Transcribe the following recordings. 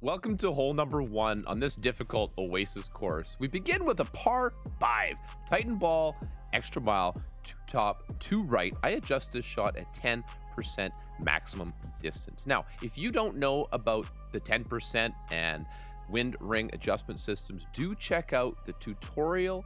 Welcome to hole number 1 on this difficult Oasis course. We begin with a par 5, Titan ball, extra mile, 2 top, 2 right. I adjust this shot at 10% maximum distance. Now, if you don't know about the 10% and wind ring adjustment systems, do check out the tutorial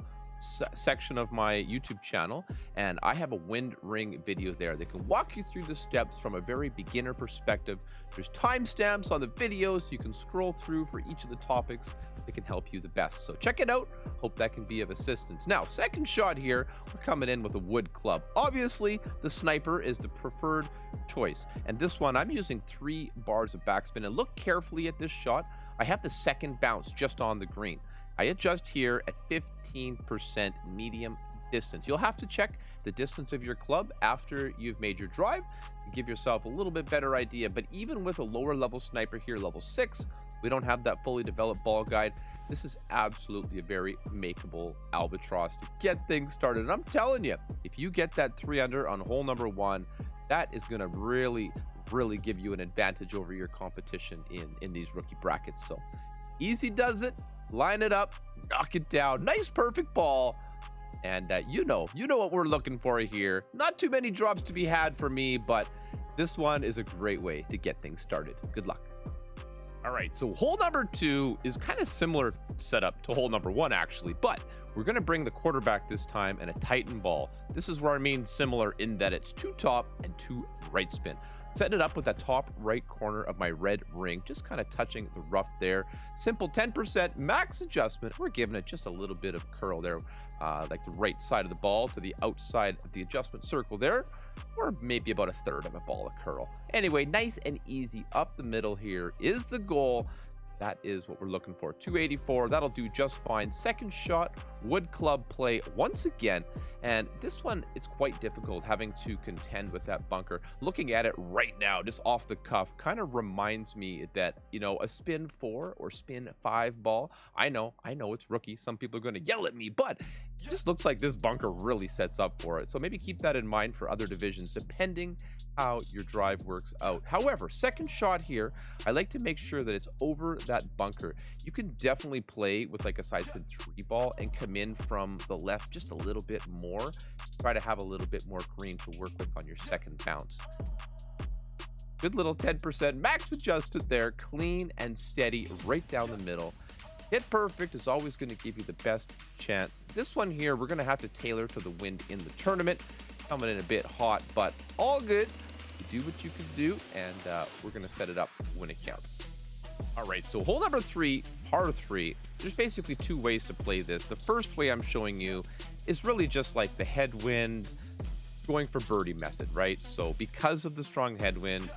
section of my YouTube channel, and I have a wind ring video there that can walk you through the steps from a very beginner perspective. There's timestamps on the videos so you can scroll through for each of the topics that can help you the best. So check it out. Hope that can be of assistance. Now, second shot here, we're coming in with a wood club. Obviously, the sniper is the preferred choice, and this one I'm using 3 bars of backspin. And look carefully at this shot. I have the second bounce just on the green. I adjust here at 15% medium distance. You'll have to check the distance of your club after you've made your drive to give yourself a little bit better idea. But even with a lower level sniper here, level 6, we don't have that fully developed ball guide. This is absolutely a very makeable albatross to get things started. And I'm telling you, if you get that 3 under on hole number 1, that is going to really give you an advantage over your competition in these rookie brackets. So easy does it. Line it up, knock it down. Nice, perfect ball. And you know what we're looking for here. Not too many drops to be had for me, but this one is a great way to get things started. Good luck. All right, so hole number 2 is kind of similar setup to hole number 1, actually, but we're going to bring the quarterback this time and a Titan ball. This is where I mean similar in that it's 2 top and 2 right spin. Setting it up with that top right corner of my red ring, just kind of touching the rough there. Simple 10% max adjustment. We're giving it just a little bit of curl there, like the right side of the ball to the outside of the adjustment circle there, or maybe about a third of a ball of curl. Anyway, nice and easy up the middle here is the goal. That is what we're looking for. 284, that'll do just fine. Second shot, wood club play once again. And this one, it's quite difficult having to contend with that bunker. Looking at it right now, just off the cuff, kind of reminds me that, you know, a spin 4 or spin 5 ball. I know it's rookie. Some people are going to yell at me, but it just looks like this bunker really sets up for it. So maybe keep that in mind for other divisions, depending how your drive works out. However, second shot here, I like to make sure that it's over that bunker. You can definitely play with like a side spin 3 ball and come in from the left just a little bit more. Try to have a little bit more green to work with on your second bounce. Good little 10% max adjustment there, clean and steady right down the middle. Hit perfect is always going to give you the best chance. This one here, we're going to have to tailor to the wind in the tournament. Coming in a bit hot, but all good. You do what you can do, and we're going to set it up when it counts. All right, so hole number 3, par 3. There's basically 2 ways to play this. The first way I'm showing you is really just like the headwind, going for birdie method, right? So because of the strong headwind,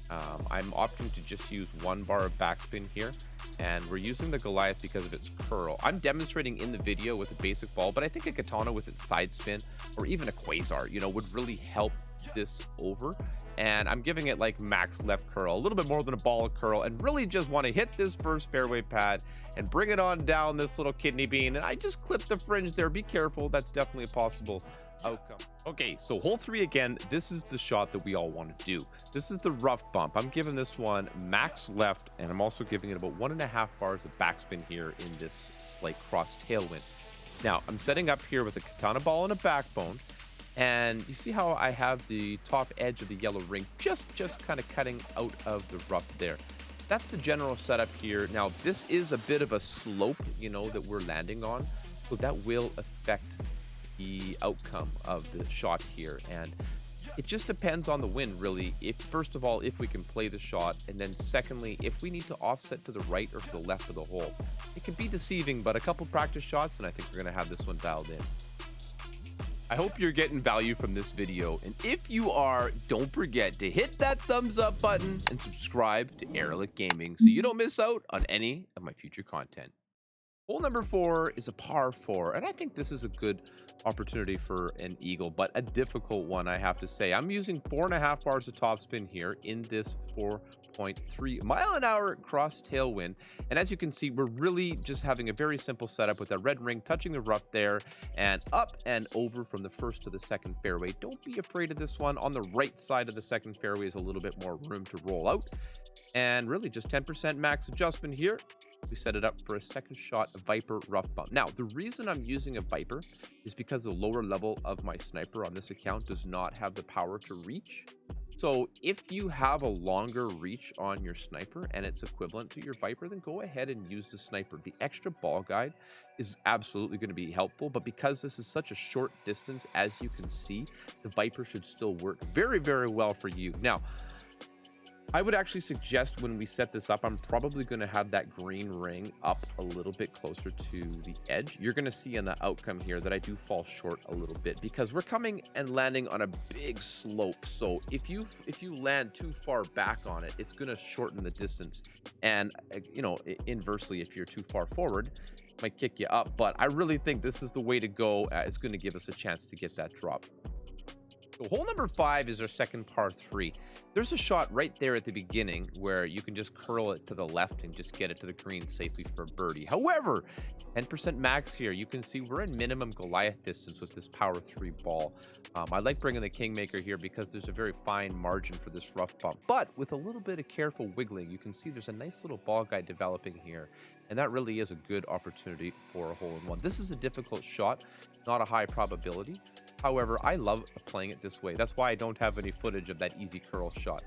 I'm opting to just use 1 bar of backspin here, and we're using the Goliath because of its curl. I'm demonstrating in the video with a basic ball, but I think a katana with its side spin or even a quasar, you know, would really help this over. And I'm giving it like max left curl, a little bit more than a ball of curl, and really just want to hit this first fairway pad and bring it on down this little kidney bean. And I just clipped the fringe there. Be careful. That's definitely a possible outcome. Okay, so hole 3 again. This is the shot that we all want to do. This is the rough bump. I'm giving this one max left, and I'm also giving it about 1.5 bars of backspin here in this slight cross tailwind. Now, I'm setting up here with a katana ball and a backbone. And you see how I have the top edge of the yellow ring just kind of cutting out of the rough there. That's the general setup here. Now, this is a bit of a slope, you know, that we're landing on. So that will affect the outcome of the shot here. And it just depends on the wind, really. First of all, if we can play the shot. And then secondly, if we need to offset to the right or to the left of the hole. It can be deceiving, but a couple practice shots, and I think we're going to have this one dialed in. I hope you're getting value from this video, and if you are, don't forget to hit that thumbs up button and subscribe to Erelic Gaming so you don't miss out on any of my future content. Hole number 4 is a par 4, and I think this is a good opportunity for an eagle, but a difficult one, I have to say. I'm using 4.5 bars of topspin here in this 4.3 mile an hour cross tailwind. And as you can see, we're really just having a very simple setup with that red ring touching the rough there and up and over from the first to the second fairway. Don't be afraid of this one. On the right side of the second fairway is a little bit more room to roll out. And really just 10% max adjustment here. We set it up for a second shot Viper rough bump. Now, the reason I'm using a Viper is because the lower level of my sniper on this account does not have the power to reach. So if you have a longer reach on your sniper and it's equivalent to your Viper, then go ahead and use the sniper. The extra ball guide is absolutely going to be helpful, but because this is such a short distance, as you can see, the Viper should still work very, very well for you. Now, I would actually suggest when we set this up, I'm probably going to have that green ring up a little bit closer to the edge. You're going to see in the outcome here that I do fall short a little bit because we're coming and landing on a big slope. So if you land too far back on it, it's going to shorten the distance. And, you know, inversely, if you're too far forward, it might kick you up. But I really think this is the way to go. It's going to give us a chance to get that drop. So hole number 5 is our second par 3. There's a shot right there at the beginning where you can just curl it to the left and just get it to the green safely for birdie. However, 10% max here. You can see we're in minimum Goliath distance with this power 3 ball. I like bringing the Kingmaker here because there's a very fine margin for this rough bump. But with a little bit of careful wiggling, you can see there's a nice little ball guide developing here. And that really is a good opportunity for a hole-in-one. This is a difficult shot, not a high probability. However, I love playing it this way. That's why I don't have any footage of that easy curl shot.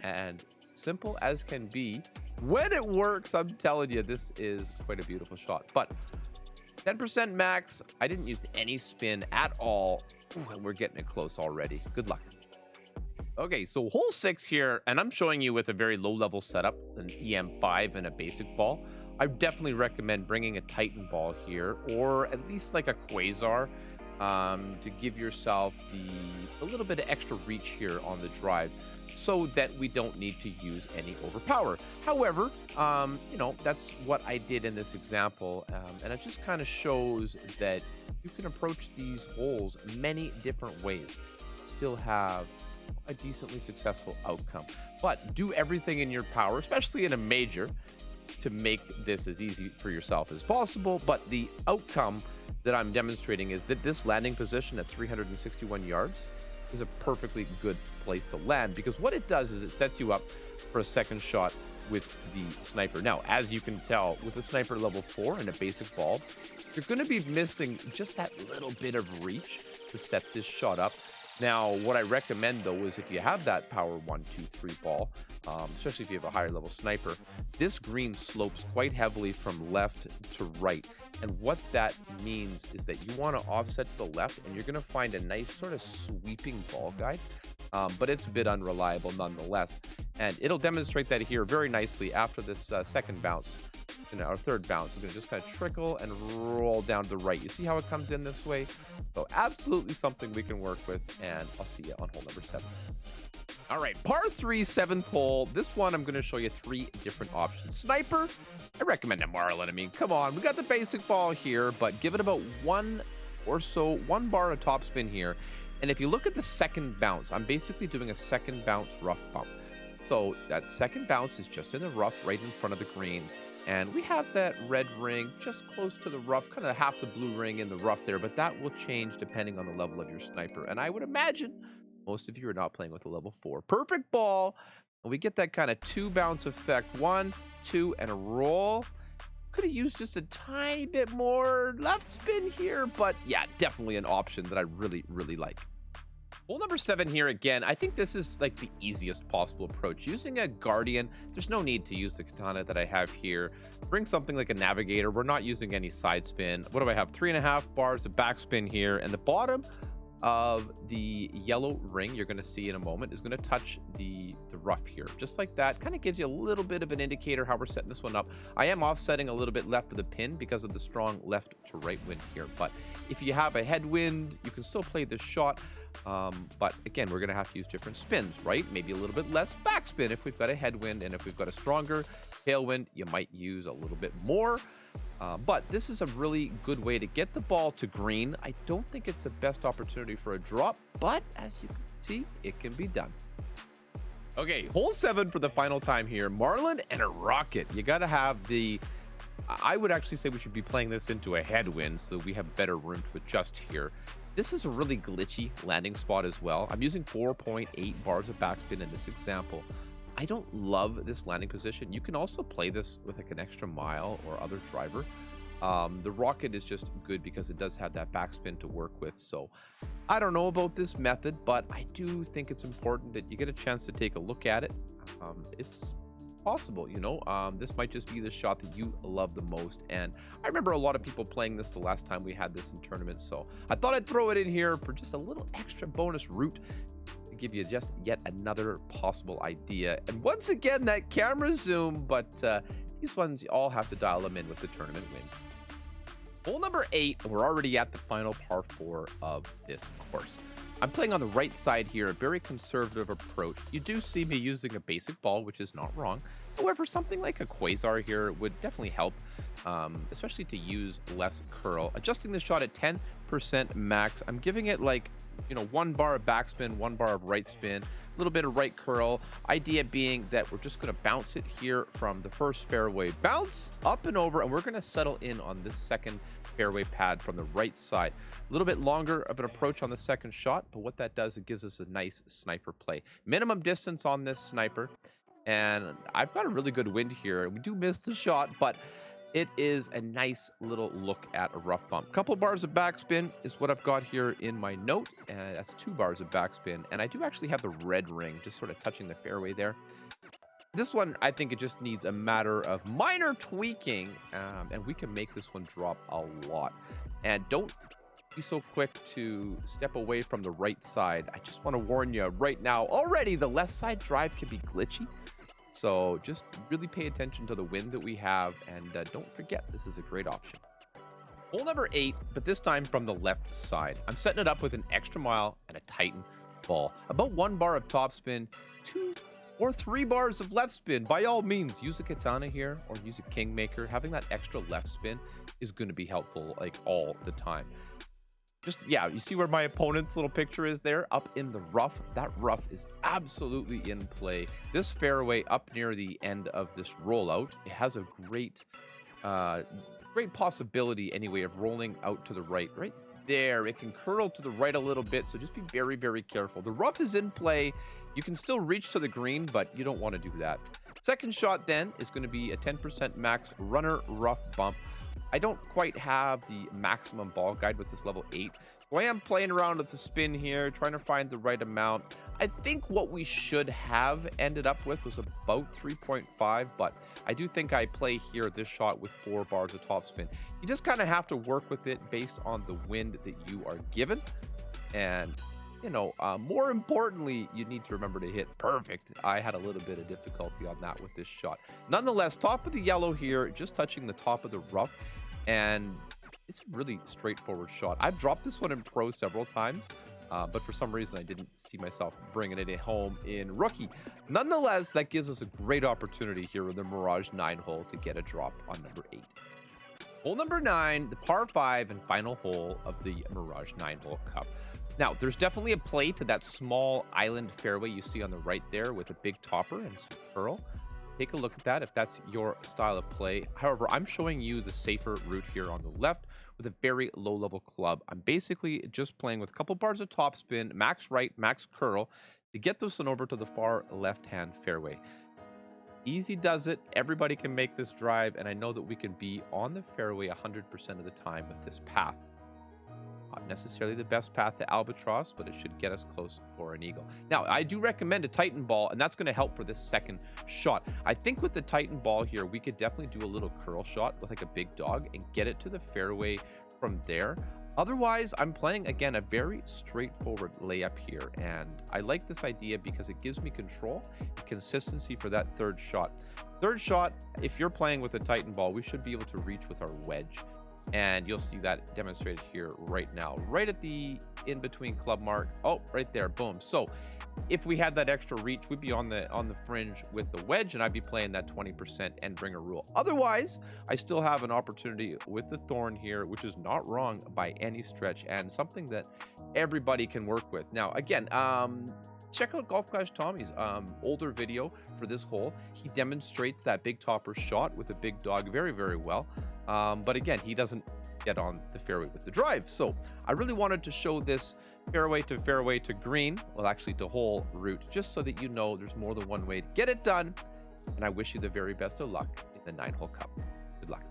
And simple as can be, when it works, I'm telling you, this is quite a beautiful shot. But 10% max, I didn't use any spin at all. Ooh, and we're getting it close already. Good luck. Okay, so hole 6 here, and I'm showing you with a very low-level setup, an EM5 and a basic ball. I definitely recommend bringing a Titan ball here, or at least like a Quasar, to give yourself a little bit of extra reach here on the drive so that we don't need to use any overpower. However, you know, that's what I did in this example, and it just kind of shows that you can approach these holes many different ways, still have a decently successful outcome. But do everything in your power, especially in a major, to make this as easy for yourself as possible. But the outcome that I'm demonstrating is that this landing position at 361 yards is a perfectly good place to land, because what it does is it sets you up for a second shot with the sniper. Now, as you can tell, with a sniper level 4 and a basic ball, you're going to be missing just that little bit of reach to set this shot up. Now, what I recommend, though, is if you have that power 1, 2, 3 ball, especially if you have a higher level sniper, this green slopes quite heavily from left to right. And what that means is that you want to offset to the left, and you're going to find a nice sort of sweeping ball guide, but it's a bit unreliable nonetheless. And it'll demonstrate that here very nicely after this second bounce. And our third bounce is going to just kind of trickle and roll down to the right. You see how it comes in this way? So absolutely something we can work with, and I'll see you on hole number 7. All right, par 3, 7th hole. This one, I'm going to show you 3 different options. Sniper, I recommend a Marlin. I mean, come on, we got the basic ball here, but give it about 1 bar of topspin here. And if you look at the second bounce, I'm basically doing a second bounce rough bump. So that second bounce is just in the rough right in front of the green. And we have that red ring just close to the rough, kind of half the blue ring in the rough there, but that will change depending on the level of your sniper. And I would imagine most of you are not playing with a level 4. Perfect ball. And we get that kind of 2 bounce effect. 1, 2, and a roll. Could have used just a tiny bit more left spin here, but yeah, definitely an option that I really, really like. Hole number 7 here again. I think this is like the easiest possible approach. Using a Guardian, there's no need to use the katana that I have here. Bring something like a Navigator. We're not using any side spin. What do I have? 3.5 bars of backspin here, and the bottom of the yellow ring you're going to see in a moment is going to touch the rough here, just like that. Kind of gives you a little bit of an indicator how we're setting this one up. I am offsetting a little bit left of the pin because of the strong left to right wind here, but if you have a headwind, you can still play this shot. But again, we're going to have to use different spins, right? Maybe a little bit less backspin if we've got a headwind, and if we've got a stronger tailwind, you might use a little bit more. But this is a really good way to get the ball to green. I don't think it's the best opportunity for a drop, but as you can see, it can be done. Okay, hole 7 for the final time here. Marlin and a rocket. You got to have the... I would actually say we should be playing this into a headwind so that we have better room to adjust here. This is a really glitchy landing spot as well. I'm using 4.8 bars of backspin in this example. I don't love this landing position. You can also play this with like an extra mile or other driver. The rocket is just good because it does have that backspin to work with. So I don't know about this method, but I do think it's important that you get a chance to take a look at it. It's possible, you know. This might just be the shot that you love the most, and I remember a lot of people playing this the last time we had this in tournaments, so I thought I'd throw it in here for just a little extra bonus route to give you just yet another possible idea. And once again, that camera zoom, but these ones you all have to dial them in with the tournament win. Hole number 8, we're already at the final par 4 of this course. I'm playing on the right side here, a very conservative approach. You do see me using a basic ball, which is not wrong. However, something like a quasar here would definitely help, especially to use less curl. Adjusting the shot at 10% max, I'm giving it like, you know, 1 bar of backspin, 1 bar of right spin, a little bit of right curl. Idea being that we're just going to bounce it here from the first fairway. Bounce up and over, and we're going to settle in on this second fairway pad from the right side. A little bit longer of an approach on the second shot, but what that does, it gives us a nice sniper play. Minimum distance on this sniper, and I've got a really good wind here. We do miss the shot, but it is a nice little look at a rough bump. Couple bars of backspin is what I've got here in my note, and that's 2 bars of backspin, and I do actually have the red ring just sort of touching the fairway there. This one, I think it just needs a matter of minor tweaking, and we can make this one drop a lot. And don't be so quick to step away from the right side. I just want to warn you right now, already the left side drive can be glitchy. So just really pay attention to the wind that we have, and don't forget, this is a great option. Hole number 8, but this time from the left side. I'm setting it up with an extra mile and a Titan ball. About 1 bar of topspin, 2 or 3 bars of left spin. By all means, use a katana here or use a kingmaker. Having that extra left spin is going to be helpful like all the time. Just, yeah, you see where my opponent's little picture is there up in the rough. That rough is absolutely in play. This fairway up near the end of this rollout, it has a great possibility anyway of rolling out to the right there. It can curl to the right a little bit, so just be very, very careful. The rough is in play. You can still reach to the green, but you don't want to do that. Second shot then is going to be a 10% max runner rough bump. I don't quite have the maximum ball guide with this level 8. So I am playing around with the spin here, trying to find the right amount. I think what we should have ended up with was about 3.5, but I do think I play here this shot with 4 bars of topspin. You just kind of have to work with it based on the wind that you are given. And, you know, more importantly, you need to remember to hit perfect. I had a little bit of difficulty on that with this shot. Nonetheless, top of the yellow here, just touching the top of the rough. And it's a really straightforward shot. I've dropped this one in pro several times, but for some reason I didn't see myself bringing it home in rookie. Nonetheless, that gives us a great opportunity here in the Mirage 9 hole to get a drop on number 8. Hole number 9, the par 5 and final hole of the Mirage 9 hole cup. Now, there's definitely a play to that small island fairway you see on the right there with a big topper and some curl. Take a look at that if that's your style of play. However, I'm showing you the safer route here on the left with a very low level club. I'm basically just playing with a couple bars of topspin, max right, max curl to get this one over to the far left-hand fairway. Easy does it. Everybody can make this drive, and I know that we can be on the fairway 100% of the time with this path. Not necessarily the best path to albatross, but it should get us close for an eagle. Now, I do recommend a Titan ball, and that's going to help for this second shot. I think with the Titan ball here, we could definitely do a little curl shot with like a big dog and get it to the fairway from there. Otherwise, I'm playing, again, a very straightforward layup here, and I like this idea because it gives me control and consistency for that third shot. Third shot, if you're playing with a Titan ball, we should be able to reach with our wedge. And you'll see that demonstrated here right now, right at the in-between club mark. Oh, right there, boom. So if we had that extra reach, we'd be on the fringe with the wedge, and I'd be playing that 20% end bringer rule. Otherwise, I still have an opportunity with the thorn here, which is not wrong by any stretch, and something that everybody can work with. Now, again, check out Golf Clash Tommy's older video for this hole. He demonstrates that big topper shot with a big dog very, very well. But again, he doesn't get on the fairway with the drive. So I really wanted to show this fairway to fairway to green. Well, actually to hole route, just so that you know there's more than one way to get it done. And I wish you the very best of luck in the 9-hole cup. Good luck.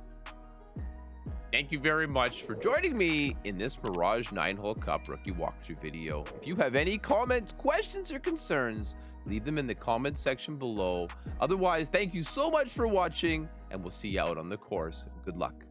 Thank you very much for joining me in this Mirage 9-hole cup rookie walkthrough video. If you have any comments, questions, or concerns, leave them in the comments section below. Otherwise, thank you so much for watching, and we'll see you out on the course. Good luck.